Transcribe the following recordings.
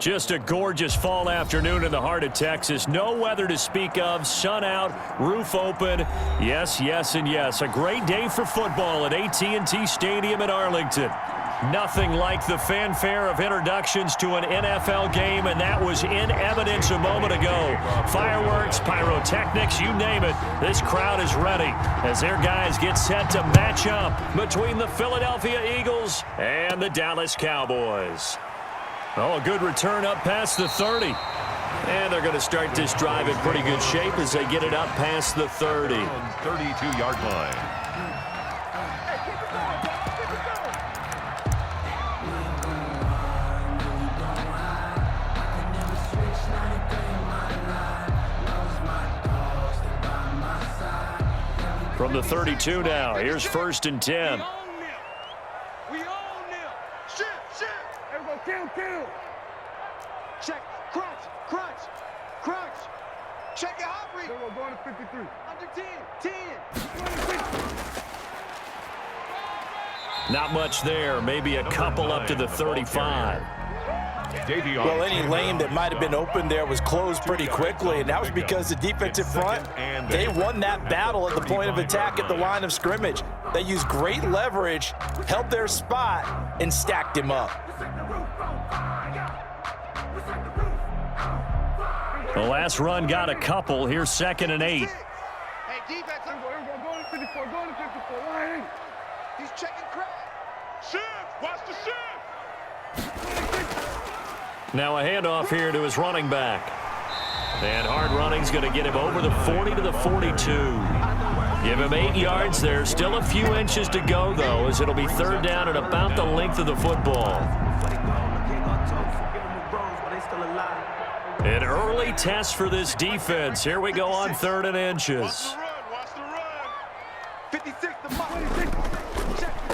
Just a gorgeous fall afternoon in the heart of Texas. No weather to speak of. Sun out, roof open. Yes, yes, and yes. A great day for football at AT&T Stadium in Arlington. Nothing like the fanfare of introductions to an NFL game, and that was in evidence a moment ago. Fireworks, pyrotechnics, you name it. This crowd is ready as their guys get set to match up between the Philadelphia Eagles and the Dallas Cowboys. Oh, a good return up past the 30. And they're going to start this drive in pretty good shape as they get it up past the 30. 32-yard line. From the 32 now, here's 1st and 10. We own them. Shift. There we go. Kill. Check. Crunch. Check it out. There we go. Going to 53. Under 10. Not much there. Maybe a couple up to the 35. Well, any lane that might have been open there was closed pretty quickly, and that was because the defensive front, they won that battle at the point of attack at the line of scrimmage. They used great leverage, held their spot, and stacked him up. The last run got a couple. Here's 2nd and 8. Hey, defense. Go to 54. Line. He's checking crack. Shift. Watch the shift. Now a handoff here to his running back. And hard running's going to get him over the 40 to the 42. Give him 8 yards there. Still a few inches to go, though, as it'll be 3rd down and about the length of the football. An early test for this defense. Here we go on 3rd and inches. Watch the run. 56 to 26.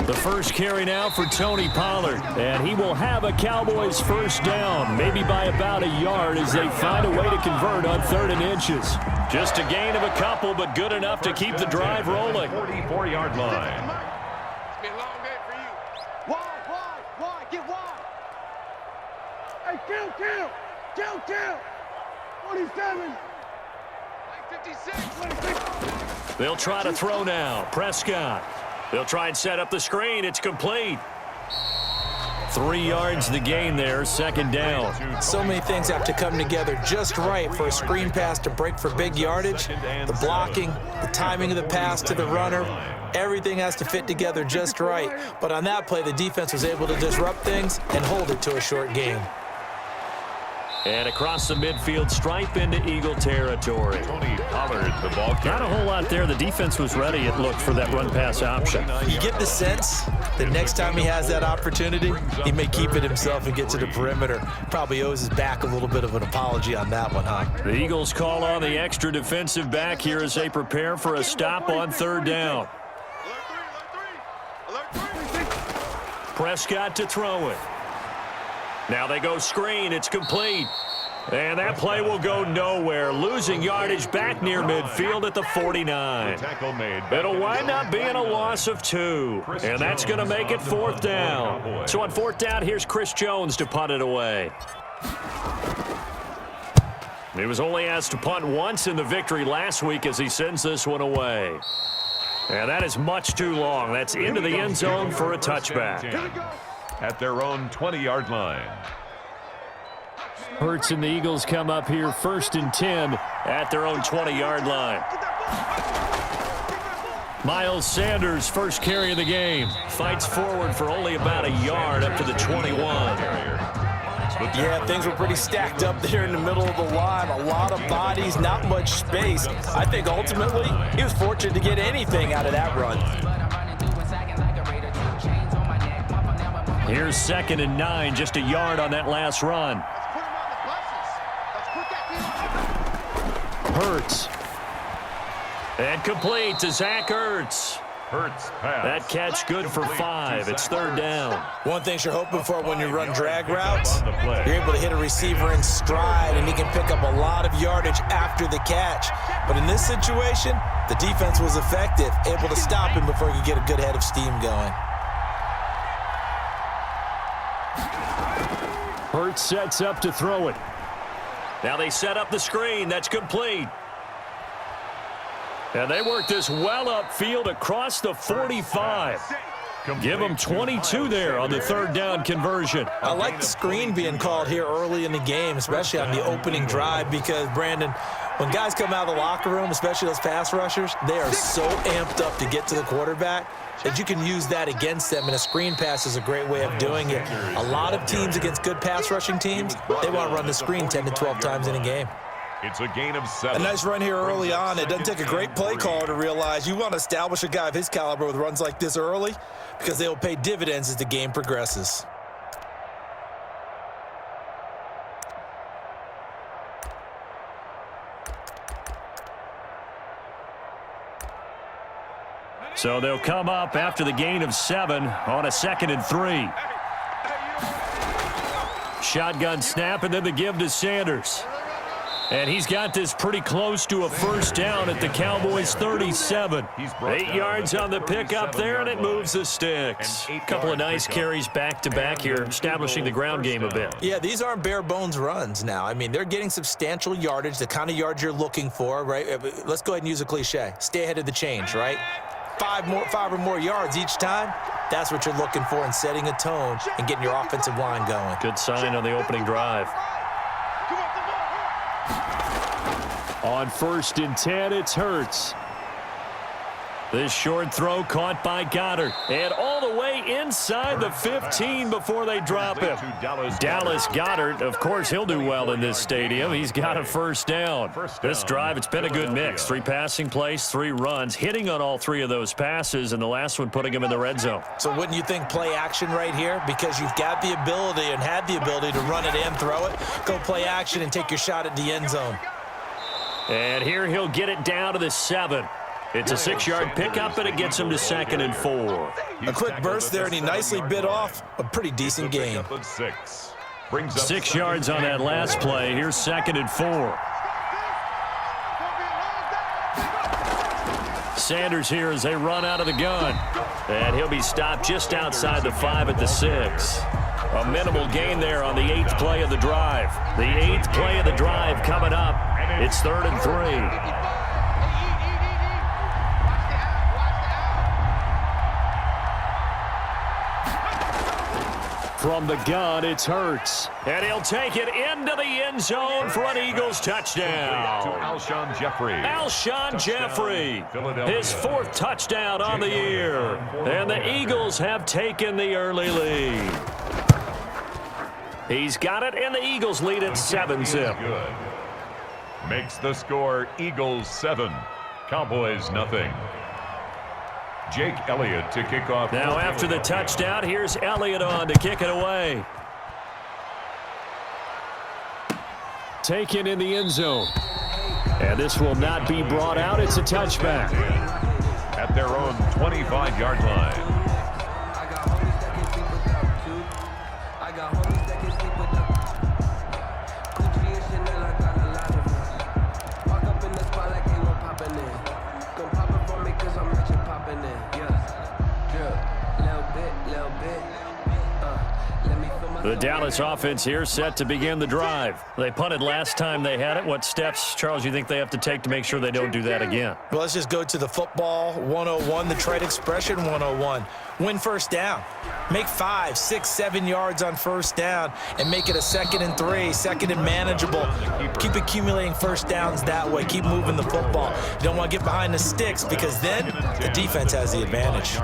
The first carry now for Tony Pollard, and he will have a Cowboys 1st down, maybe by about a yard as they find a way to convert on 3rd and inches. Just a gain of a couple, but good enough to keep the drive rolling. 44-yard line. It's been a long day for you. Wide. Get wide. Hey, kill. 47. 56. They'll try to throw now. Prescott. They'll try and set up the screen. It's complete. 3 yards the gain there, 2nd down. So many things have to come together just right for a screen pass to break for big yardage. The blocking, the timing of the pass to the runner, everything has to fit together just right. But on that play, the defense was able to disrupt things and hold it to a short gain. And across the midfield stripe into Eagle territory. Tony Pollard, the ball carrier. Not a whole lot there. The defense was ready, it looked, for that run-pass option. You get the sense that next time he has that opportunity, he may keep it himself and get to the perimeter. Probably owes his back a little bit of an apology on that one, huh? The Eagles call on the extra defensive back here as they prepare for a stop on 3rd down. Alert three. Prescott to throw it. Now they go screen. It's complete. And that play will go nowhere. Losing yardage back near midfield at the 49. It'll wind up being a loss of 2. And that's going to make it 4th down. So on 4th down, here's Chris Jones to punt it away. He was only asked to punt once in the victory last week as he sends this one away. And that is much too long. That's into the end zone for a touchback. At their own 20-yard line. Hurts and the Eagles come up here 1st and 10 at their own 20-yard line. Miles Sanders, first carry of the game. Fights forward for only about a yard up to the 21. Yeah, things were pretty stacked up there in the middle of the line. A lot of bodies, not much space. I think ultimately he was fortunate to get anything out of that run. Here's 2nd and 9, just a yard on that last run. Hurts. And complete to Zach Ertz. Hurts pass. That catch good for 5. It's 3rd down. One thing you're hoping for when you run drag routes, you're able to hit a receiver in stride, and he can pick up a lot of yardage after the catch. But in this situation, the defense was effective, able to stop him before he could get a good head of steam going. Hurts sets up to throw it. Now they set up the screen. That's complete. And they work this well upfield across the 45. Give them 22 there on the third down conversion. I like the screen being called here early in the game, especially on the opening drive, because, Brandon, when guys come out of the locker room, especially those pass rushers, they are so amped up to get to the quarterback that you can use that against them, and a screen pass is a great way of doing it. A lot of teams against good pass rushing teams, they want to run the screen 10 to 12 times in a game. It's a gain of 7. A nice run here early on. It doesn't take a great play caller to realize you want to establish a guy of his caliber with runs like this early, because they will pay dividends as the game progresses. So they'll come up after the gain of 7 on a 2nd and 3. Shotgun snap, and then the give to Sanders. And he's got this pretty close to a first down at the Cowboys' 37. 8 yards on the pickup there, and it moves the sticks. A couple of nice carries back-to-back here, establishing the ground game a bit. Yeah, these aren't bare-bones runs now. I mean, they're getting substantial yardage, the kind of yards you're looking for, right? Let's go ahead and use a cliche. Stay ahead of the change, right? 5 or more yards each time. That's what you're looking for in setting a tone and getting your offensive line going. Good sign on the opening drive. On 1st and 10, it's Hurts. This short throw caught by Goddard. And all the way inside the 15 before they drop him. Dallas Goedert, of course, he'll do well in this stadium. He's got a first down. This drive, it's been a good mix. 3 passing plays, 3 runs, hitting on all 3 of those passes, and the last one putting him in the red zone. So wouldn't you think play action right here? Because you've got the ability and had the ability to run it and throw it. Go play action and take your shot at the end zone. And here he'll get it down to the 7. It's a 6-yard pickup, and it gets him to 2nd and 4. A quick burst there, and he nicely bit off a pretty decent gain. 6 yards on that last play. Here's 2nd and 4. Sanders here as they run out of the gun. And he'll be stopped just outside the 5 at the 6. A minimal gain there on the 8th play of the drive. The 8th play of the drive coming up. It's 3rd and 3. From the gun, it's Hurts. And he'll take it into the end zone for an Eagles touchdown. To Alshon Jeffrey. Alshon Jeffrey, his 4th touchdown on the year. And the Eagles have taken the early lead. He's got it, and the Eagles lead at 7-zip. Makes the score Eagles 7, Cowboys nothing. Jake Elliott to kick off. Now after the touchdown, here's Elliott on to kick it away. Taken in the end zone. And this will not be brought out. It's a touchback. At their own 25-yard line. The Dallas offense here set to begin the drive. They punted last time they had it. What steps, Charles, you think they have to take to make sure they don't do that again? Well, let's just go to the football 101, the trade expression 101. Win first down. Make 5, 6, 7 yards on first down and make it a 2nd and 3, 2nd and manageable. Keep accumulating first downs that way. Keep moving the football. You don't want to get behind the sticks because then the defense has the advantage.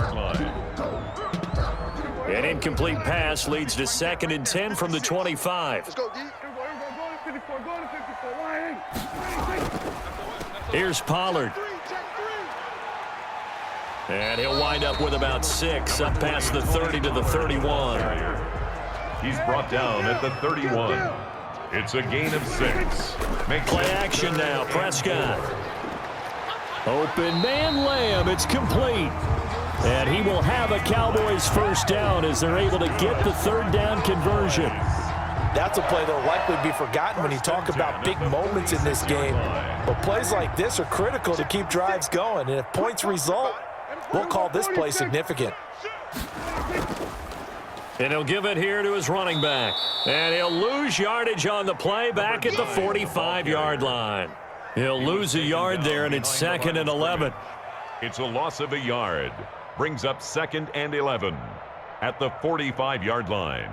An incomplete pass leads to 2nd and 10 from the 25. Let's go, D. Here's Pollard. And he'll wind up with about 6, up past the 30 to the 31. He's brought down at the 31. It's a gain of 6. Play action now, Prescott. Open man Lamb, it's complete. And he will have a Cowboys first down as they're able to get the 3rd down conversion. That's a play that will likely be forgotten when you talk about big moments in this game. But plays like this are critical to keep drives going. And if points result, we'll call this play significant. And he'll give it here to his running back. And he'll lose yardage on the play back at the 45-yard line. He'll lose a yard there, and it's 2nd and 11. It's a loss of a yard. Brings up 2nd and 11 at the 45-yard line.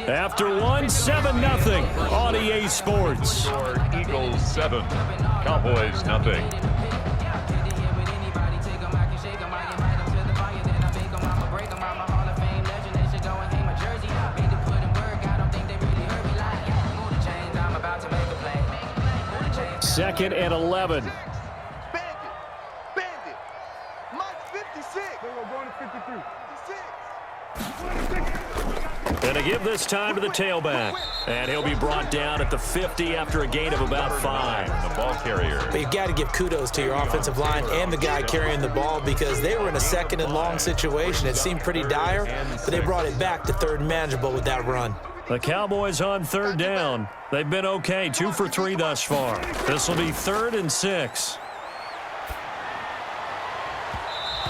After one, 7-0 on EA Sports. Eagles 7, Cowboys nothing. Second and 11. Bandit. Mike 56. Going to 53. 56. And to give this time to the tailback. And he'll be brought down at the 50 after a gain of about 5. The ball carrier. But you've got to give kudos to your offensive line and the guy carrying the ball because they were in a 2nd and long situation. It seemed pretty dire, but they brought it back to 3rd and manageable with that run. The Cowboys on 3rd down. They've been okay, 2 for 3 thus far. This will be 3rd and 6.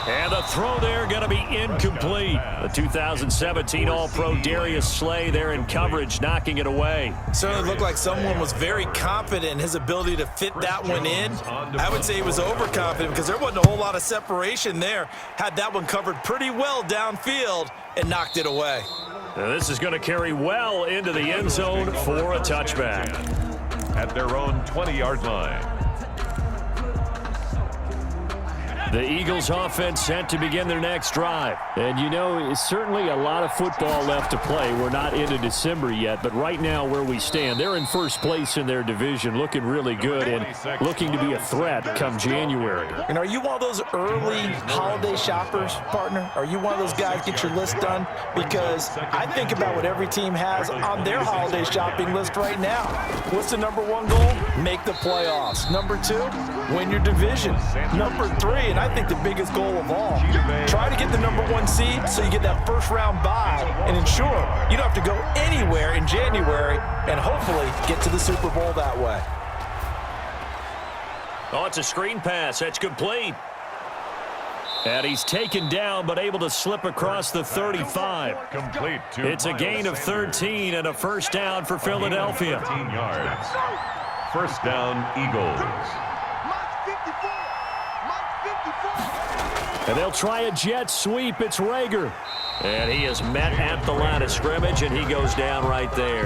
And the throw there going to be incomplete. The 2017 All-Pro Darius Slay there in coverage, knocking it away. Certainly looked like someone was very confident in his ability to fit that one in. I would say he was overconfident because there wasn't a whole lot of separation there. Had that one covered pretty well downfield and knocked it away. Now this is going to carry well into the end zone for a touchback. At their own 20-yard line. The Eagles offense set to begin their next drive. And you know, it's certainly a lot of football left to play. We're not into December yet, but right now where we stand, they're in first place in their division, looking really good and looking to be a threat come January. And are you one of those early holiday shoppers, partner? Are you one of those guys get your list done? Because I think about what every team has on their holiday shopping list right now. What's the number 1 goal? Make the playoffs. Number 2, win your division. Number 3, and I think the biggest goal of all, try to get the number 1 seed so you get that first-round bye and ensure you don't have to go anywhere in January and hopefully get to the Super Bowl that way. Oh, it's a screen pass. That's complete. And he's taken down but able to slip across the 35. Complete to It's a gain of 13 and a first down for Philadelphia. 15 yards. First down, Eagles. And they'll try a jet sweep. It's Rager. And he is met at the line of scrimmage, and he goes down right there.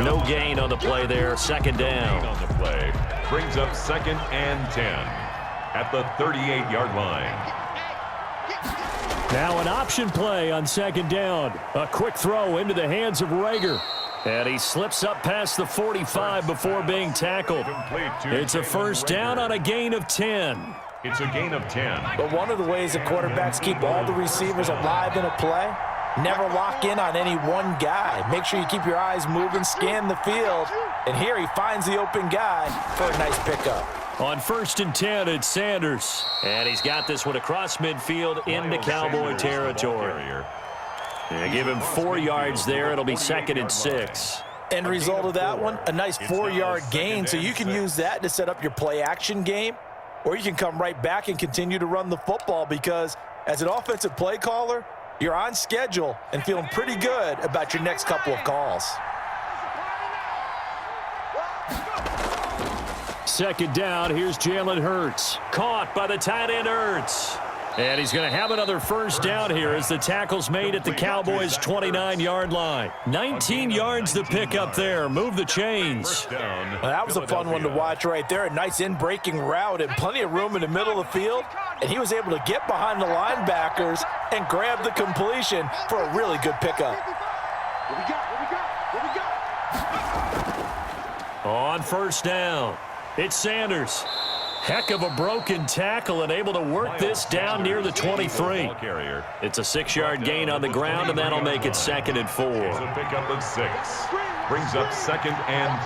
No gain on the play there. Second down. On the play. Brings up 2nd and 10 at the 38-yard line. Now an option play on 2nd down. A quick throw into the hands of Rager. And he slips up past the 45 before being tackled. It's a first down on a gain of 10. It's a gain of 10. But one of the ways that quarterbacks keep all the receivers alive in a play, never lock in on any one guy. Make sure you keep your eyes moving, scan the field. And here he finds the open guy for a nice pickup. On 1st and 10, it's Sanders. And he's got this one across midfield into Cowboy territory. And give him 4 yards there. It'll be 2nd and 6. End result of that one, a nice 4-yard gain. So you can use that to set up your play-action game. Or you can come right back and continue to run the football because as an offensive play caller, you're on schedule and feeling pretty good about your next couple of calls. 2nd down, here's Jalen Hurts. Caught by the tight end Hurts. And he's going to have another first down here as the tackle's made at the Cowboys' 29-yard line. 19 yards to pick up there. Move the chains. Well, that was a fun one to watch right there. A nice in-breaking route and plenty of room in the middle of the field. And he was able to get behind the linebackers and grab the completion for a really good pickup. On first down, it's Sanders. Heck of a broken tackle and able to work this down near the 23. It's a 6-yard gain on the ground, and that'll make it 2nd and 4. It's a pickup of 6. Brings up 2nd and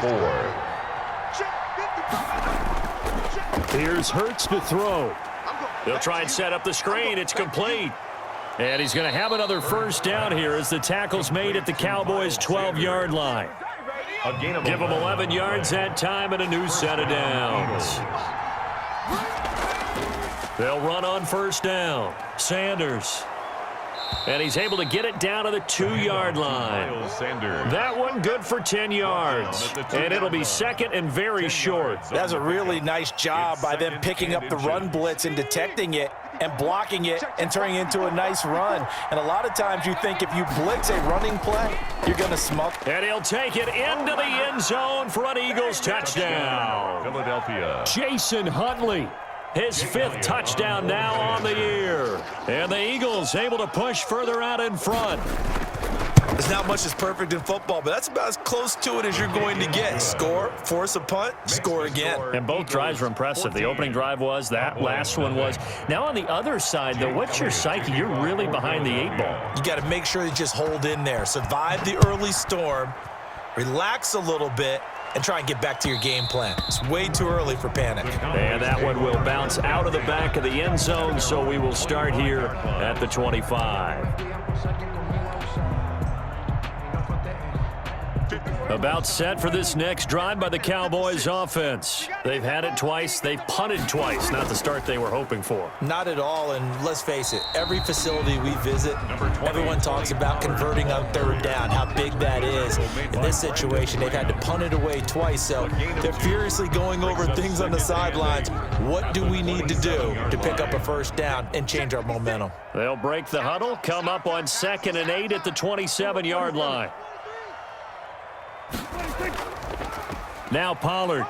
4. Here's Hurts to throw. They'll try and set up the screen. It's complete. And he's going to have another first down here as the tackle's made at the Cowboys' 12-yard line. Give them 11 yards that time and a new set of downs. They'll run on first down. Sanders. And he's able to get it down to the 2-yard line. That one good for 10 yards. And it'll be second and very short. That's a really nice job by them picking up the run blitz and detecting it and blocking it and turning it into a nice run. And a lot of times you think if you blitz a running play, you're going to smoke. And he'll take it into the end zone for an Eagles touchdown. Philadelphia. Jason Huntley. His 5th touchdown now on the year. And the Eagles able to push further out in front. There's not much that's perfect in football, but that's about as close to it as you're going to get. Score, force a punt, score again. And both drives were impressive. The opening drive was, that last one was. Now on the other side, though, what's your psyche? You're really behind the 8 ball. You got to make sure you just hold in there. Survive the early storm, relax a little bit, and try and get back to your game plan. It's way too early for panic. And that one will bounce out of the back of the end zone, so we will start here at the 25. About set for this next drive by the Cowboys offense. They've had it twice. They've punted twice. Not the start they were hoping for. Not at all, and let's face it, every facility we visit, everyone talks about converting on 3rd down, how big that is. In this situation, they've had to punt it away twice, so they're furiously going over things on the sidelines. What do we need to do to pick up a 1st down and change our momentum? They'll break the huddle, come up on 2nd and 8 at the 27-yard line. Now Pollard.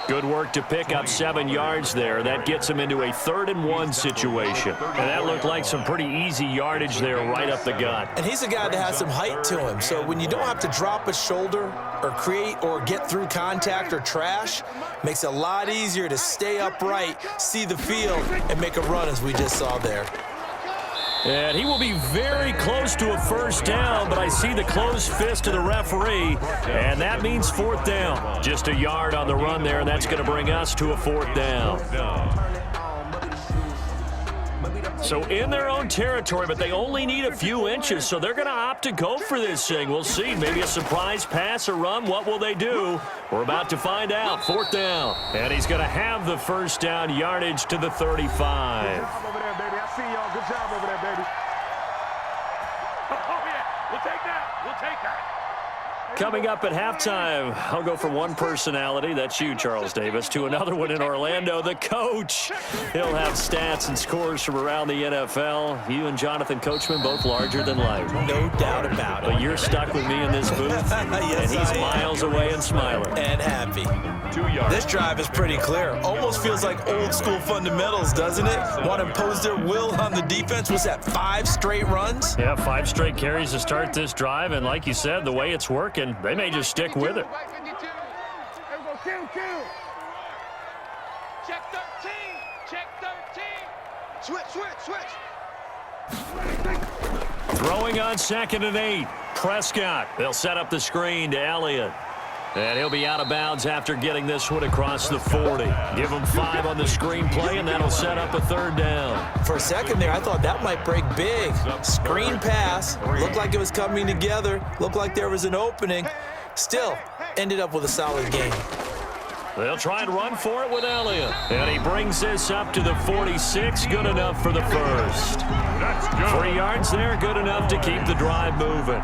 Good work to pick up 7 yards there. That gets him into a 3rd and 1 situation. And that looked like some pretty easy yardage there right up the gut. And he's a guy that has some height to him. So when you don't have to drop a shoulder or create or get through contact or trash, makes it a lot easier to stay upright, see the field, and make a run as we just saw there. And he will be very close to a 1st down, but I see the closed fist of the referee, and that means 4th down. Just a yard on the run there, and that's going to bring us to a 4th down. So in their own territory, but they only need a few inches, so they're going to opt to go for this thing. We'll see. Maybe a surprise pass or run. What will they do? We're about to find out. 4th down. And he's going to have the 1st down yardage to the 35. Good job over there, baby. I see y'all. Good job over there, baby. Oh, yeah. We'll take that. We'll take that. Coming up at halftime, I'll go from one personality, that's you, Charles Davis, to another one in Orlando, the coach. He'll have stats and scores from around the NFL. You and Jonathan Coachman, both larger than life. No doubt about it. But you're stuck with me in this booth, yes, and he's miles away and smiling. And happy. 2 yards. This drive is pretty clear. Almost feels like old school fundamentals, doesn't it? Want to impose their will on the defense. Was that 5 straight runs? Yeah, 5 straight carries to start this drive, and like you said, the way it's working, they may just stick with it. Check 13. Check 13. Switch. Throwing on 2nd and 8. Prescott. They'll set up the screen to Elliott. And he'll be out of bounds after getting this one across the 40. Give him 5 on the screen play, and that'll set up a 3rd down. For a second there, I thought that might break big. Screen pass. Looked like it was coming together. Looked like there was an opening. Still, ended up with a solid game. They'll try and run for it with Elliott. And he brings this up to the 46. Good enough for the 1st. 3 yards there, good enough to keep the drive moving.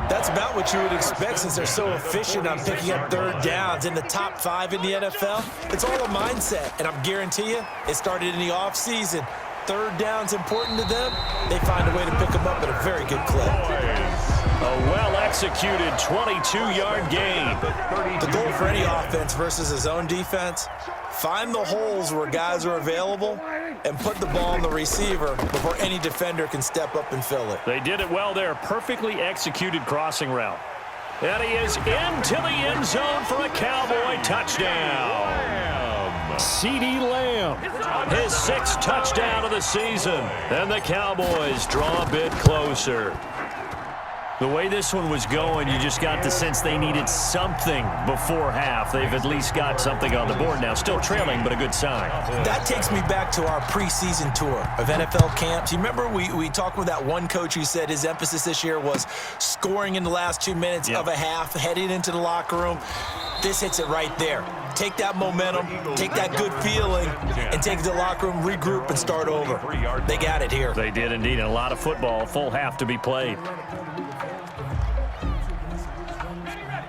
That's about what you would expect since they're so efficient on picking up 3rd downs in the top 5 in the NFL. It's all a mindset, and I'm guarantee you it started in the offseason. 3rd down's important to them. They find a way to pick them up at a very good clip. A well-executed 22-yard gain. The goal for any offense versus his own defense, find the holes where guys are available and put the ball on the receiver before any defender can step up and fill it. They did it well there. Perfectly executed crossing route. And he is into the end zone for a Cowboy touchdown. CeeDee Lamb, his 6th touchdown of the season. And the Cowboys draw a bit closer. The way this one was going, you just got the sense they needed something before half. They've at least got something on the board now. Still trailing, but a good sign. That takes me back to our preseason tour of NFL camps. You remember we talked with that one coach who said his emphasis this year was scoring in the last 2 minutes of a half, heading into the locker room. This hits it right there. Take that momentum, take that good feeling, and take it to the locker room, regroup, and start over. They got it here. They did indeed. And a lot of football, full half to be played.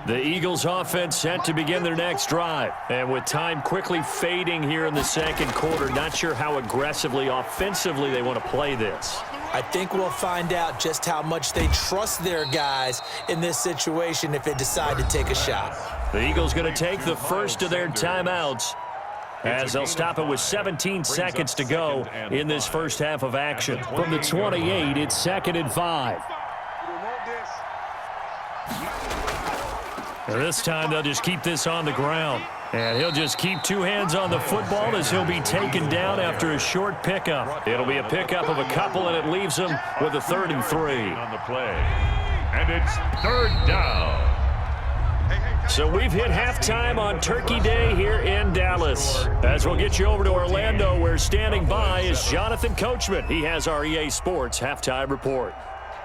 The Eagles offense set to begin their next drive. And with time quickly fading here in the second quarter, not sure how aggressively, offensively they want to play this. I think we'll find out just how much they trust their guys in this situation if they decide to take a shot. The Eagles going to take the first of their timeouts as they'll stop it with 17 seconds to go in this first half of action. From the 28, it's 2nd and 5. This time they'll just keep this on the ground. And he'll just keep two hands on the football as he'll be taken down after a short pickup. It'll be a pickup of a couple, and it leaves him with a 3rd and 3. On the play. And it's 3rd down. So we've hit halftime on Turkey Day here in Dallas. As we'll get you over to Orlando, where standing by is Jonathan Coachman. He has our EA Sports halftime report.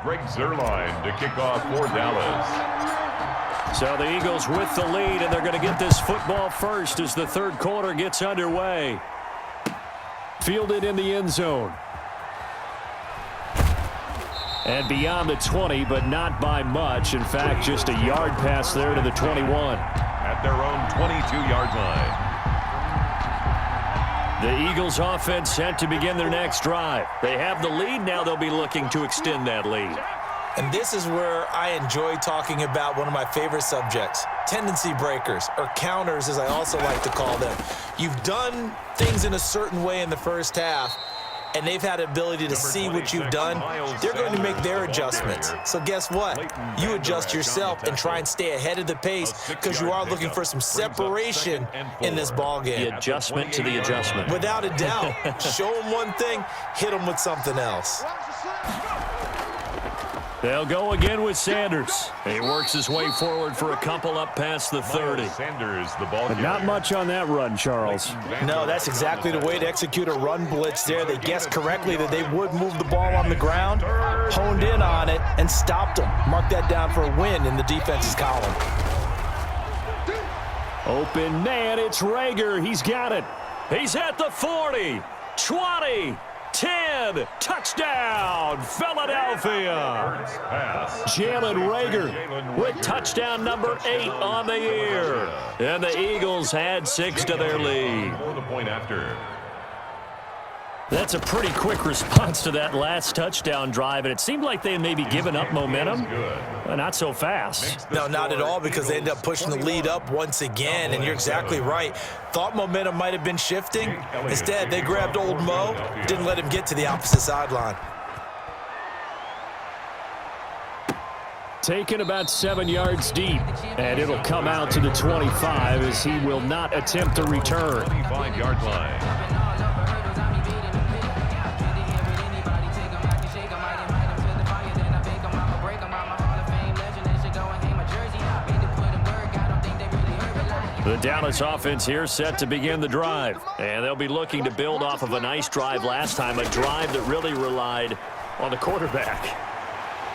Greg Zuerlein to kick off for Dallas. So the Eagles with the lead, and they're going to get this football first as the third quarter gets underway. Fielded in the end zone. And beyond the 20, but not by much. In fact, just a yard pass there to the 21. At their own 22-yard line. The Eagles offense set to begin their next drive. They have the lead. Now they'll be looking to extend that lead. And this is where I enjoy talking about one of my favorite subjects, tendency breakers, or counters as I also like to call them. You've done things in a certain way in the first half, and they've had the ability to see what you've done. They're going to make their adjustments. So guess what? You adjust yourself and try and stay ahead of the pace because you are looking for some separation in this ballgame. The adjustment to the adjustment. Without a doubt. Show them one thing, hit them with something else. They'll go again with Sanders. He works his way forward for a couple up past the 30. Sanders, the ball but not much on that run, Charles. No, that's exactly the way to execute a run blitz there. They guessed correctly that they would move the ball on the ground, honed in on it, and stopped them. Mark that down for a win in the defense's column. Open man, it's Rager. He's got it. He's at the 40, 20, 10, touchdown, Philadelphia. Jalen Rager with touchdown number 8 on the year. And the Eagles add 6 to their lead. For the point after. That's a pretty quick response to that last touchdown drive, and it seemed like they had maybe given up momentum. Not so fast. No, not at all, because they ended up pushing the lead up once again, and you're exactly right. Thought momentum might have been shifting. Instead, they grabbed old Mo, didn't let him get to the opposite sideline. Taken about 7 yards deep, and it'll come out to the 25 as he will not attempt to return. 25-yard line. The Dallas offense here set to begin the drive, and they'll be looking to build off of a nice drive last time, a drive that really relied on the quarterback.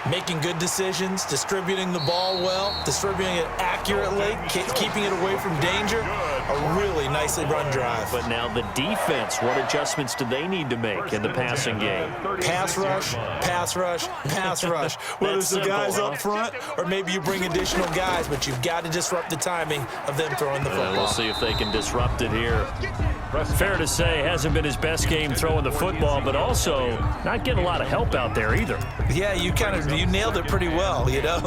Making good decisions, distributing the ball well, distributing it accurately, keeping it away from danger. A really nicely run drive. But now the defense, what adjustments do they need to make in the passing game? Pass rush, pass rush, pass rush. Whether it's the guys up front or maybe you bring additional guys, but you've got to disrupt the timing of them throwing the football. We'll see if they can disrupt it here. Fair to say, hasn't been his best game throwing the football, but also not getting a lot of help out there either. Yeah, you nailed it pretty well, you know.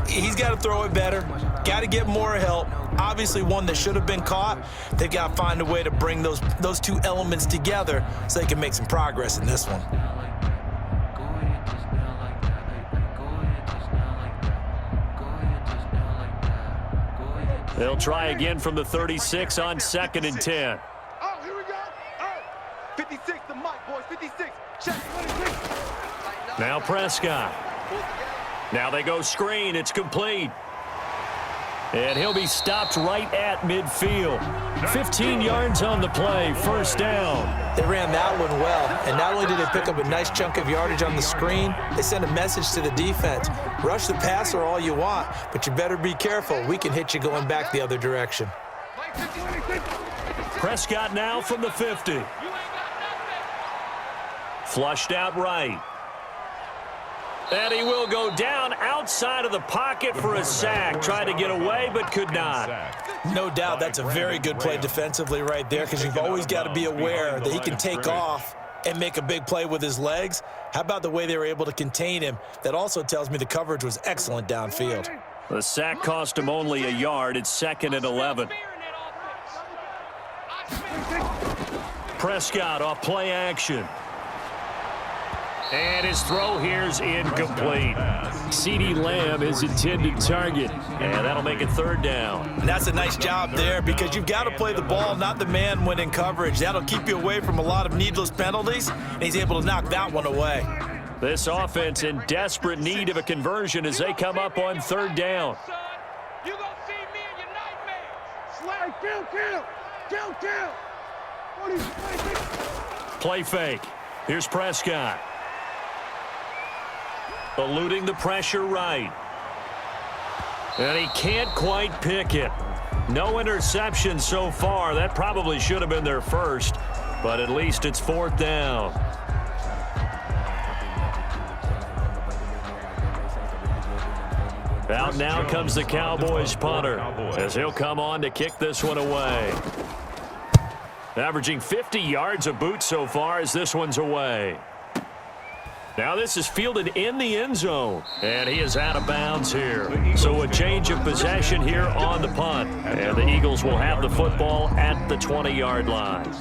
He's got to throw it better, got to get more help. Obviously one that should have been caught. They've got to find a way to bring those two elements together so they can make some progress in this one. They'll try again from the 36 on 2nd and 10. Oh, here we go. All right. 56, the mic, boys. 56. Check. 26. Now Prescott. Now they go screen. It's complete. And he'll be stopped right at midfield. 15 yards on the play, first down. They ran that one well, and not only did they pick up a nice chunk of yardage on the screen, they sent a message to the defense. Rush the passer all you want, but you better be careful. We can hit you going back the other direction. Prescott now from the 50. Flushed out right. And he will go down outside of the pocket for a sack. Tried to get away, but could not. No doubt that's a very good play defensively right there, because you've always got to be aware that he can take off and make a big play with his legs. How about the way they were able to contain him? That also tells me the coverage was excellent downfield. The sack cost him only a yard. It's 2nd and 11. Prescott off play action. And his throw here's incomplete. CeeDee Lamb is intended target. And that'll make it 3rd down. And that's a nice job there, because you've got to play the ball, not the man when in coverage. That'll keep you away from a lot of needless penalties, and he's able to knock that one away. This offense in desperate need of a conversion as they come up on 3rd down. You gonna see me in your nightmares. Kill. Play fake. Here's Prescott. Eluding the pressure right. And he can't quite pick it. No interception so far. That probably should have been their first, but at least it's 4th down. Out now comes the Cowboys punter, as he'll come on to kick this one away. Averaging 50 yards a boot so far as this one's away. Now this is fielded in the end zone, and he is out of bounds here. So a change of possession here on the punt, and the Eagles will have the football at the 20-yard line.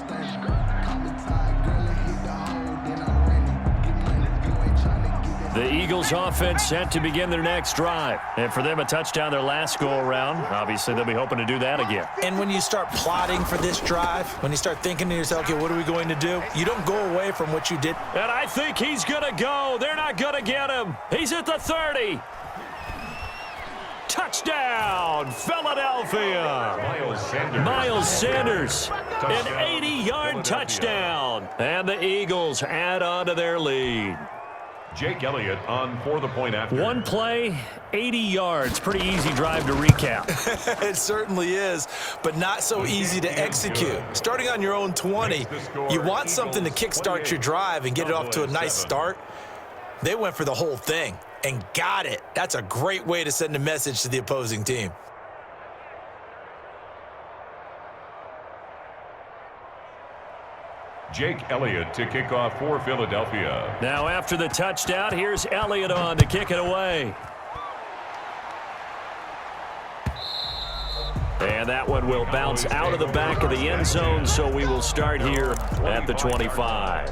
The Eagles offense set to begin their next drive. And for them, a touchdown their last go-around. Obviously, they'll be hoping to do that again. And when you start plotting for this drive, when you start thinking to yourself, okay, what are we going to do? You don't go away from what you did. And I think he's going to go. They're not going to get him. He's at the 30. Touchdown, Philadelphia. Miles Sanders, an 80-yard touchdown. And the Eagles add on to their lead. Jake Elliott on for the point after. One play, 80 yards. Pretty easy drive to recap. It certainly is, but not so easy to execute. Starting on your own 20, you want something to kickstart your drive and get it off to a nice start. They went for the whole thing and got it. That's a great way to send a message to the opposing team. Jake Elliott to kick off for Philadelphia. Now after the touchdown, here's Elliott on to kick it away. And that one will bounce out of the back of the end zone, so we will start here at the 25.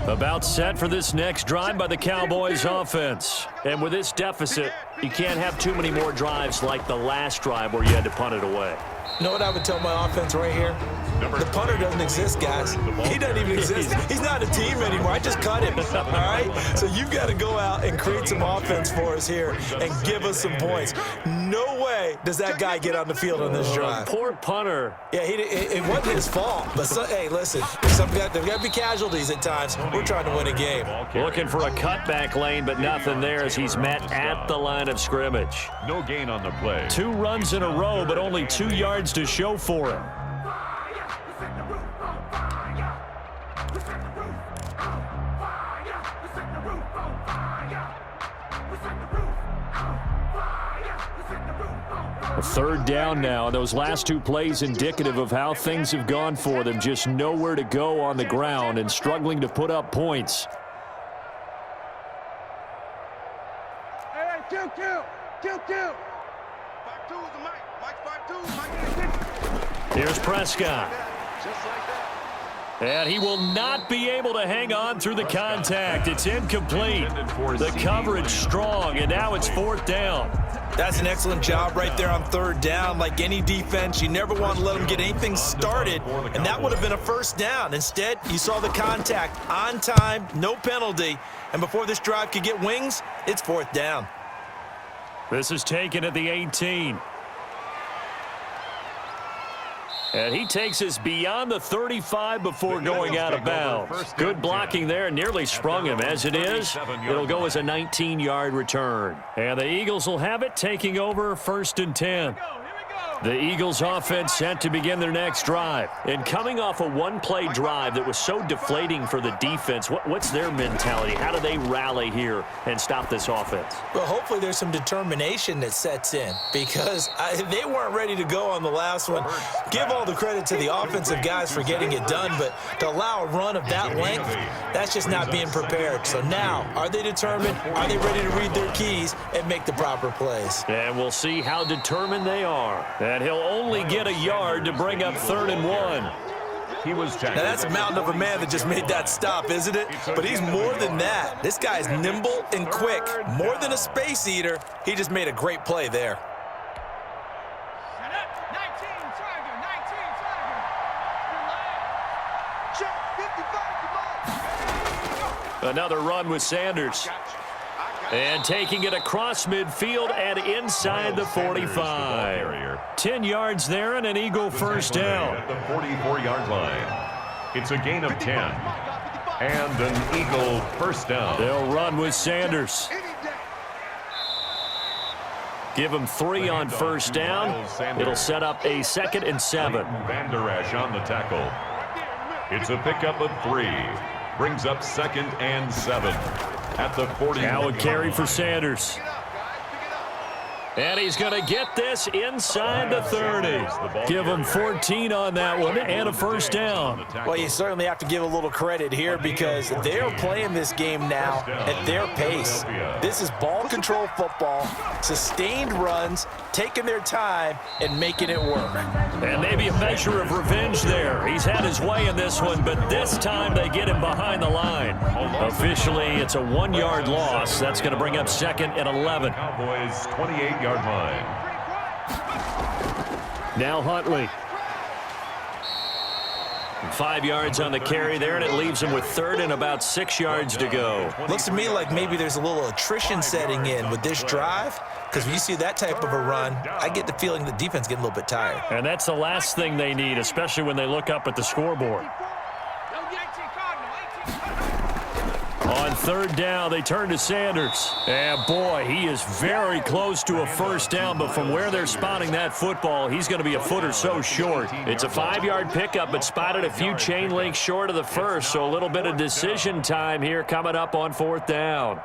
About set for this next drive by the Cowboys offense. And with this deficit, you can't have too many more drives like the last drive where you had to punt it away. You know what I would tell my offense right here? The punter doesn't exist, guys. He doesn't even exist. He's not a team anymore. I just cut him, all right? So you've got to go out and create some offense for us here and give us some points. No way does that guy get on the field on this drive. Poor punter. Yeah, it wasn't his fault. But, hey, listen, there's got to be casualties at times. We're trying to win a game. Looking for a cutback lane, but nothing there as he's met at the line of scrimmage. No gain on the play. 2 runs in a row, but only 2 yards to show for him. A 3rd down now. Those last 2 plays indicative of how things have gone for them. Just nowhere to go on the ground and struggling to put up points. Hey, kill. Back two is the mic. Mike back two. Here's Prescott. Just like that. And he will not be able to hang on through the contact. It's incomplete. The coverage strong, and now it's 4th down. That's an excellent job right there on 3rd down. Like any defense, you never want to let them get anything started, and that would have been a 1st down. Instead, you saw the contact on time, no penalty, and before this drive could get wings, it's 4th down. This is taken at the 18. And he takes us beyond the 35 before going out of bounds. Good blocking there, nearly sprung him. As it is, it'll go as a 19-yard return. And the Eagles will have it, taking over 1st and 10. The Eagles offense set to begin their next drive. And coming off a one-play drive that was so deflating for the defense, what's their mentality? How do they rally here and stop this offense? Well, hopefully there's some determination that sets in, because they weren't ready to go on the last one. Give all the credit to the offensive guys for getting it done, but to allow a run of that length, that's just not being prepared. So now, are they determined? Are they ready to read their keys and make the proper plays? And we'll see how determined they are. And he'll only get a yard to bring up 3rd and 1. Now that's a mountain of a man that just made that stop, isn't it? But he's more than that. This guy's nimble and quick. More than a space eater. He just made a great play there. Another run with Sanders. And taking it across midfield and inside the 45. 10 yards there and an Eagle 1st down. At the 44-yard line. It's a gain of 10. And an Eagle 1st down. They'll run with Sanders. Give him 3 on 1st down. It'll set up a 2nd and 7. Van Der Esch on the tackle. It's a pickup of 3. Brings up 2nd and 7. At the 40. Now a carry for Sanders. And he's going to get this inside the 30. Give him 14 on that one and a 1st down. Well, you certainly have to give a little credit here, because they're playing this game now at their pace. This is ball control football, sustained runs, taking their time and making it work. And maybe a measure of revenge there. He's had his way in this one, but this time they get him behind the line. Officially, it's a 1-yard loss. That's going to bring up 2nd and 11. Cowboys 28-yard line. Now Huntley. 5 yards on the carry there, and it leaves him with 3rd and about 6 yards to go. Looks to me like maybe there's a little attrition setting in with this drive, because when you see that type of a run, I get the feeling the defense getting a little bit tired. And that's the last thing they need, especially when they look up at the scoreboard. On 3rd down, they turn to Sanders. And boy, he is very close to a 1st down, but from where they're spotting that football, he's going to be a foot or so short. It's a 5-yard pickup, but spotted a few chain links short of the 1st, so a little bit of decision time here coming up on 4th down.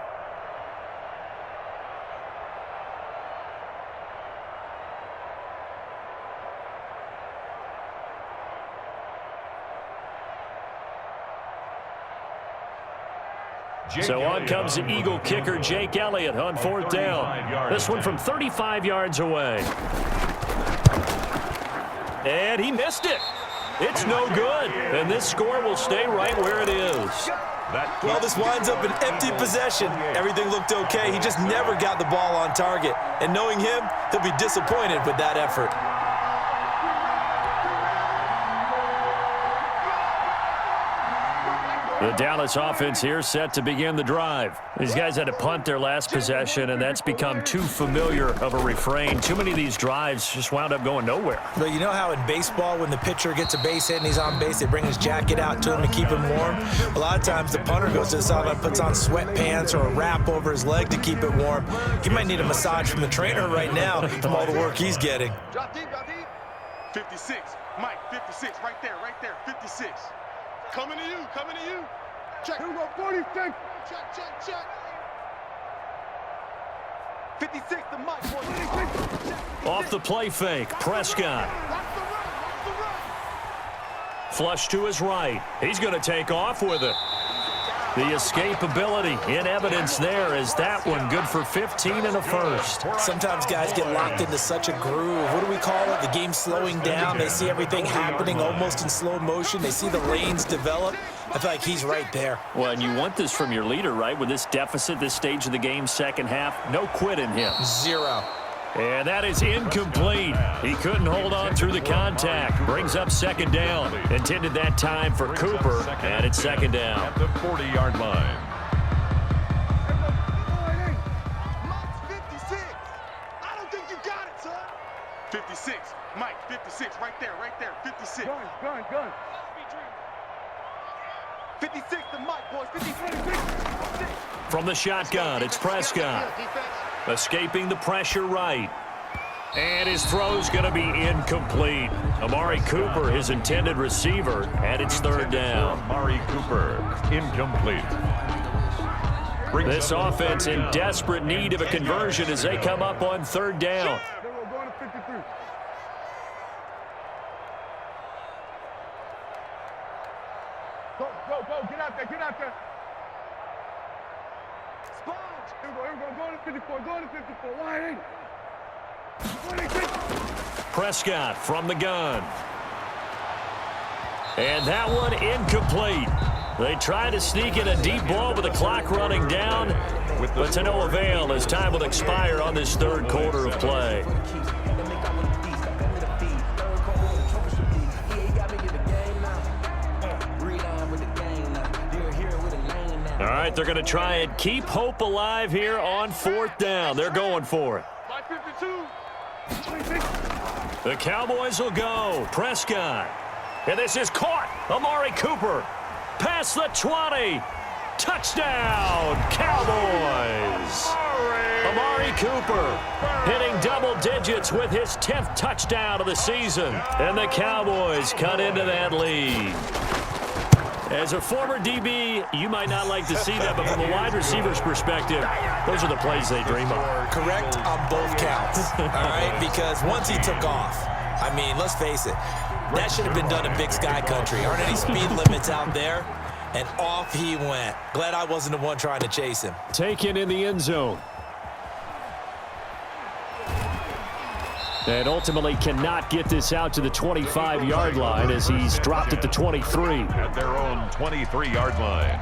So on comes the Eagle kicker, Jake Elliott, on 4th down. This one from 35 yards away. And he missed it. It's no good. And this score will stay right where it is. Well, this winds up an empty possession. Everything looked okay. He just never got the ball on target. And knowing him, he'll be disappointed with that effort. The Dallas offense here set to begin the drive. These guys had to punt their last possession, and that's become too familiar of a refrain. Too many of these drives just wound up going nowhere. But you know how in baseball, when the pitcher gets a base hit and he's on base, they bring his jacket out to him to keep him warm? A lot of times the punter goes to the sideline, puts on sweatpants or a wrap over his leg to keep it warm. He might need a massage from the trainer right now from all the work he's getting. Drop deep, drop deep. 56. Mike, 56. Right there, 56. Coming to you, coming to you. Check. Here we go, 46. Check. 56 to Mike. 46. Off the play fake, Prescott. Flush to his right. He's going to take off with it. The escapability in evidence there as that one good for 15 and a first. Sometimes guys get locked into such a groove. What do we call it? The game slowing down. They see everything happening almost in slow motion. They see the lanes develop. I feel like he's right there. Well, and you want this from your leader, right? With this deficit, this stage of the game, second half, no quit in him. 0. And that is incomplete. He couldn't hold on through the contact. Brings up second down. Intended that time for Cooper, and it's second down. At the 40-yard line. Mike's 56. I don't think you got it, son. 56. Mike, 56. Right there. 56. Gun. 56 to Mike, boys. 56. From the shotgun, it's Prescott. Escaping the pressure right. And his throw's going to be incomplete. Amari Cooper, his intended receiver, and it's third down. Amari Cooper, incomplete. This offense in desperate need of a conversion as they come up on third down. Go. Get out there. Sponge. Here we go. Go to 54. Wide eight. Prescott from the gun. And that one incomplete. They try to sneak in a deep ball with the clock running down, but to no avail as time will expire on this third quarter of play. All right, they're going to try and keep hope alive here on fourth down. They're going for it. The Cowboys will go. Prescott. And this is caught. Amari Cooper. Past the 20. Touchdown, Cowboys. Amari Cooper hitting double digits with his 10th touchdown of the season. And the Cowboys cut into that lead. As a former DB, you might not like to see that, but from a wide receiver's perspective, those are the plays they dream of. Correct on both counts, all right? Because once he took off, I mean, let's face it, that should have been done in Big Sky Country. Aren't any speed limits out there? And off he went. Glad I wasn't the one trying to chase him. Taken in the end zone. And ultimately cannot get this out to the 25-yard line as he's dropped at the 23. At their own 23-yard line.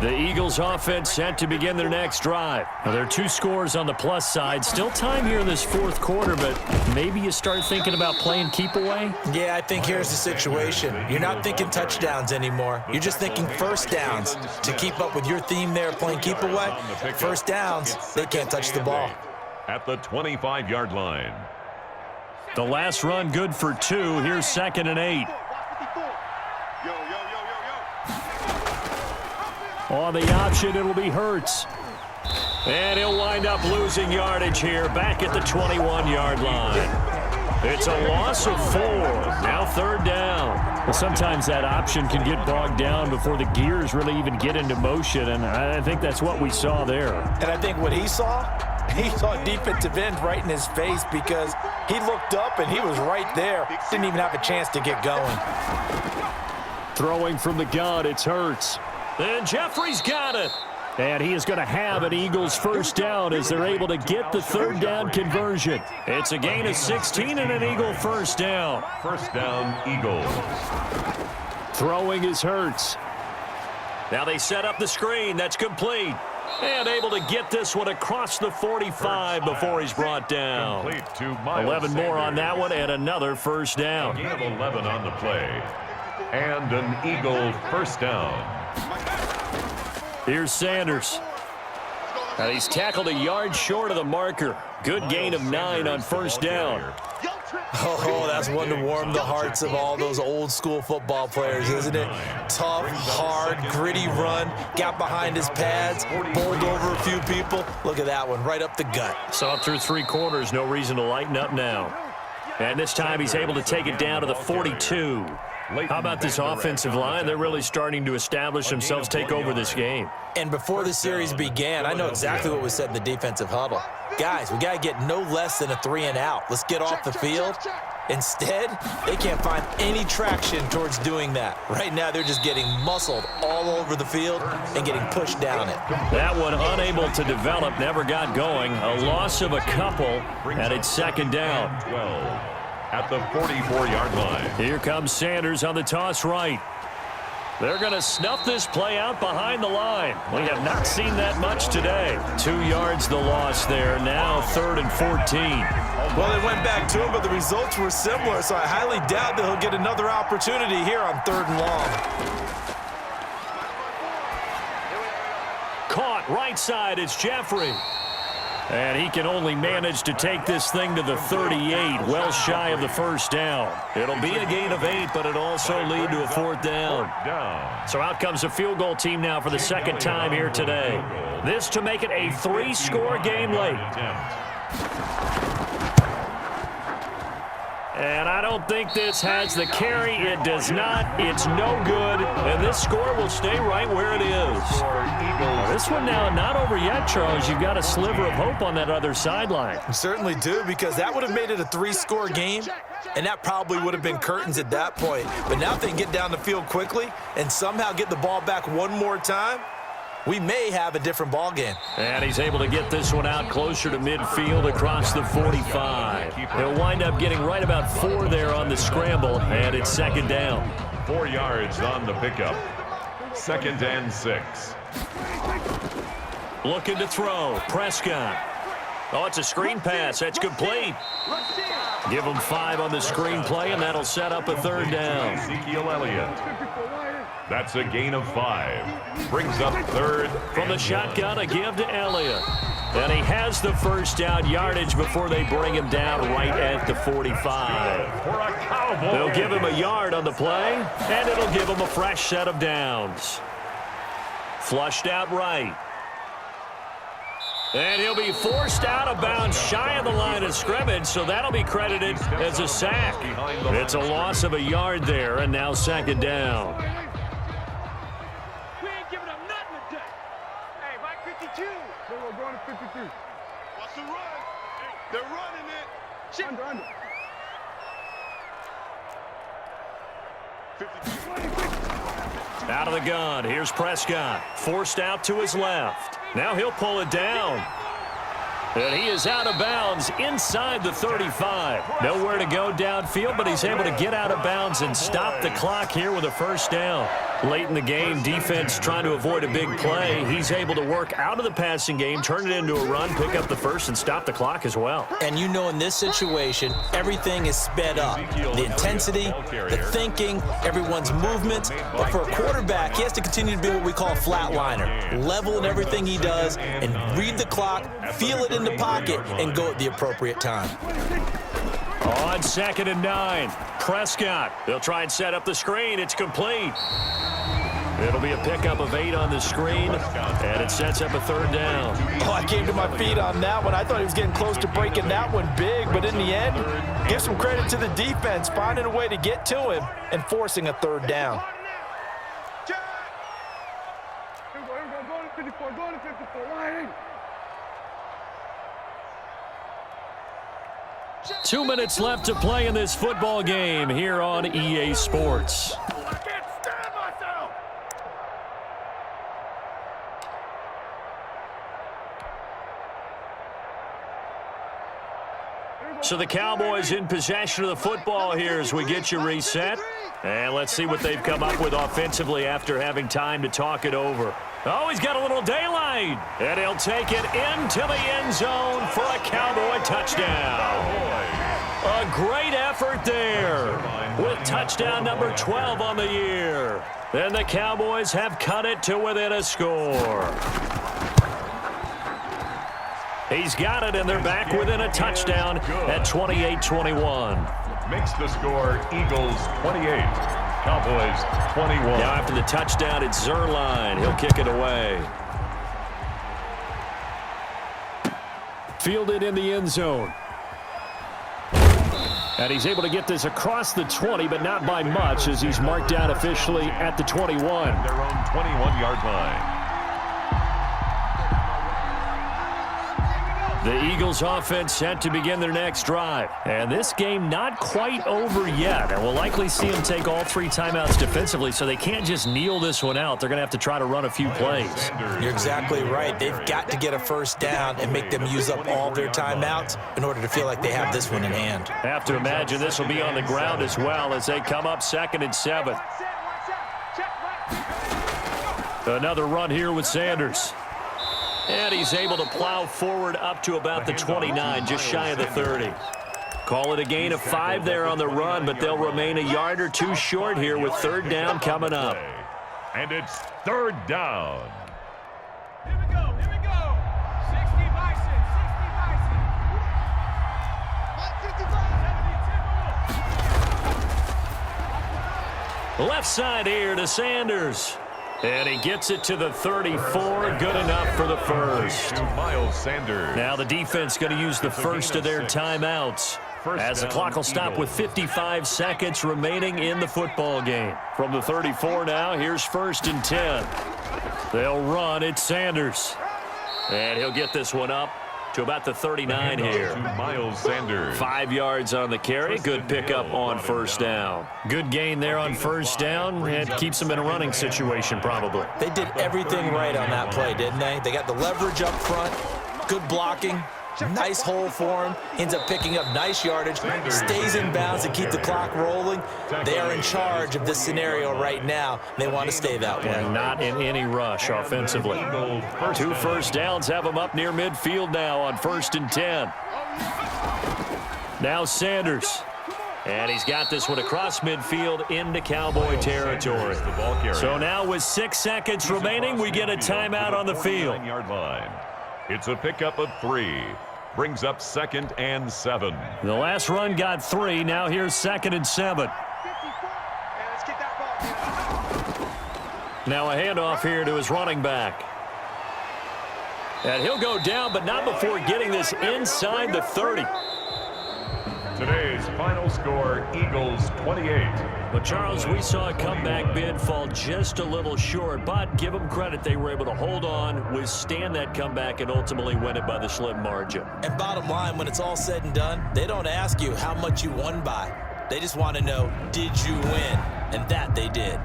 The Eagles offense set to begin their next drive. Now, there are 2 scores on the plus side. Still time here in this fourth quarter, but maybe you start thinking about playing keep away? Yeah, I think here's the situation. You're not thinking touchdowns anymore. You're just thinking first downs. To keep up with your theme there, playing keep away, first downs, they can't touch the ball. At the 25-yard line. The last run good for 2. Here's 2nd and 8. On the option, it'll be Hurts. And he'll wind up losing yardage here back at the 21-yard line. It's a loss of 4. Now third down. Well, sometimes that option can get bogged down before the gears really even get into motion, and I think that's what we saw there. And I think what he saw a defensive end right in his face because he looked up and he was right there. Didn't even have a chance to get going. Throwing from the gun, it's Hurts. And Jeffrey's got it. And he is going to have an Eagles first down as they're able to get the third down conversion. It's a gain of 16 and an Eagle first down. First down, Eagles. Throwing is Hurts. Now they set up the screen. That's complete. And able to get this one across the 45 before he's brought down. 11 more on that one and another first down. Gain of 11 on the play. And an Eagle first down. Here's Sanders. And he's tackled a yard short of the marker. Good gain of 9 on first down. Oh, that's one to warm the hearts of all those old school football players, isn't it? Tough, hard, gritty run. Got behind his pads, bowled over a few people. Look at that one, right up the gut. Saw it through 3 quarters. No reason to lighten up now. And this time he's able to take it down to the 42. How about this offensive line? They're really starting to establish themselves, take over this game. And before the series began, I know exactly what was said in the defensive huddle. Guys, we got to get no less than a 3-and-out. Let's get off the field. Instead, they can't find any traction towards doing that. Right now, they're just getting muscled all over the field and getting pushed down it. That one unable to develop, never got going. A loss of a couple, and it's second down. 12 at the 44-yard line. Here comes Sanders on the toss right. They're going to snuff this play out behind the line. We have not seen that much today. 2 yards the loss there. Now 3rd and 14. Well, they went back to him, but the results were similar, so I highly doubt that he'll get another opportunity here on 3rd and long. Caught right side. It's Jeffrey. And he can only manage to take this thing to the 38, well shy of the first down. It'll be a gain of 8, but it'll also lead to a 4th down. So out comes the field goal team now for the second time here today. This to make it a 3-score game late. And I don't think this has the carry. It does not. It's no good. And this score will stay right where it is. This one now not over yet, Charles. You've got a sliver of hope on that other sideline. You certainly do, because that would have made it a 3-score game, and that probably would have been curtains at that point. But now if they can get down the field quickly and somehow get the ball back one more time, we may have a different ball game. And he's able to get this one out closer to midfield across the 45. He'll wind up getting right about 4 there on the scramble, and it's second down. 4 yards on the pickup. 2nd and 6. Looking to throw. Prescott. Oh, it's a screen pass. That's complete. Give him 5 on the screen play, and that'll set up a 3rd down. Ezekiel Elliott. That's a gain of 5. Brings up 3rd. From the shotgun, a give to Elliott. And he has the first down yardage before they bring him down right at the 45. For a Cowboy. They'll give him a yard on the play, and it'll give him a fresh set of downs. Flushed out right. And he'll be forced out of bounds shy of the line of scrimmage, so that'll be credited as a sack. It's a loss of a yard there, and now second down. We ain't giving up nothing today. Hey, right 52. We're going to 52. Watch the run. They're running it. Shit. Under. 52. Out of the gun. Here's Prescott. Forced out to his left. Now he'll pull it down. And he is out of bounds inside the 35. Nowhere to go downfield, but he's able to get out of bounds and stop the clock here with a first down. Late in the game, defense trying to avoid a big play. He's able to work out of the passing game, turn it into a run, pick up the first, and stop the clock as well. And you know, in this situation, everything is sped up. The intensity, the thinking, everyone's movements. But for a quarterback, he has to continue to be what we call a flatliner. Level in everything he does and read the clock, feel it in the pocket, and go at the appropriate time. On 2nd and 9, Prescott. They'll try and set up the screen. It's complete. It'll be a pickup of 8 on the screen, and it sets up a 3rd down. Oh, I came to my feet on that one. I thought he was getting close to breaking that one big, but in the end, give some credit to the defense, finding a way to get to him and forcing a 3rd down. Go to 54. Go to 54. 2 minutes left to play in this football game here on EA Sports. I can't stand myself. So the Cowboys in possession of the football here as we get you reset. And let's see what they've come up with offensively after having time to talk it over. Oh, he's got a little daylight. And he'll take it into the end zone for a Cowboy touchdown. A great effort there with touchdown number 12 on the year. And the Cowboys have cut it to within a score. He's got it, and they're back within a touchdown at 28-21. Makes the score Eagles 28, Cowboys 21. Now after the touchdown, it's Zerline. He'll kick it away. Fielded in the end zone. And he's able to get this across the 20, but not by much, as he's marked down officially at the 21. Their own 21-yard line. The Eagles offense set to begin their next drive. And this game not quite over yet. And we'll likely see them take all 3 timeouts defensively, so they can't just kneel this one out. They're going to have to try to run a few plays. You're exactly right. They've got to get a first down and make them use up all their timeouts in order to feel like they have this one in hand. Have to imagine this will be on the ground as well as they come up 2nd and 7. Another run here with Sanders. And he's able to plow forward up to about the 29, just shy of the 30. Call it a gain of 5 there on the run, but they'll remain a yard or 2 short here with 3rd down coming up. And it's 3rd down. Here we go, here we go. 60 Bison, 60 Bison. Left side here to Sanders. And he gets it to the 34. Good enough for the first. Miles Sanders. Now the defense going to use the first of their timeouts, as the clock will stop with 55 seconds remaining in the football game. From the 34 now, here's 1st and 10. They'll run. It's Sanders. And he'll get this one up to about the 39 here. Miles Sanders. 5 yards on the carry. Good pickup on 1st down. Good gain there on 1st down. And keeps them in a running situation probably. They did everything right on that play, didn't they? They got the leverage up front, good blocking, nice hole for him, ends up picking up nice yardage, stays in bounds to keep the clock rolling. They are in charge of this scenario right now. They want to stay that way. And not in any rush offensively. 2 first downs have them up near midfield now on 1st and 10. Now Sanders. And he's got this one across midfield into Cowboy territory. So now with 6 seconds remaining, we get a timeout on the field. It's a pickup of 3. Brings up 2nd and 7. The last run got 3. Now here's 2nd and 7. Now a handoff here to his running back. And he'll go down, but not before getting this inside the 30. Today's final score, Eagles 28. But, Charles, we saw a comeback bid fall just a little short, but give them credit. They were able to hold on, withstand that comeback, and ultimately win it by the slim margin. And bottom line, when it's all said and done, they don't ask you how much you won by. They just want to know, did you win? And that they did.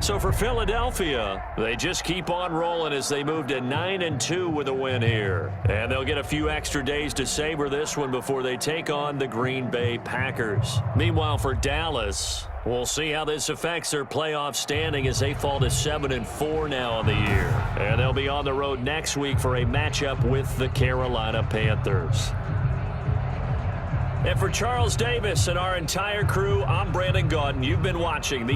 So for Philadelphia, they just keep on rolling as they move to 9-2 with a win here. And they'll get a few extra days to savor this one before they take on the Green Bay Packers. Meanwhile, for Dallas, we'll see how this affects their playoff standing as they fall to 7-4 now on the year. And they'll be on the road next week for a matchup with the Carolina Panthers. And for Charles Davis and our entire crew, I'm Brandon Gaudin. You've been watching the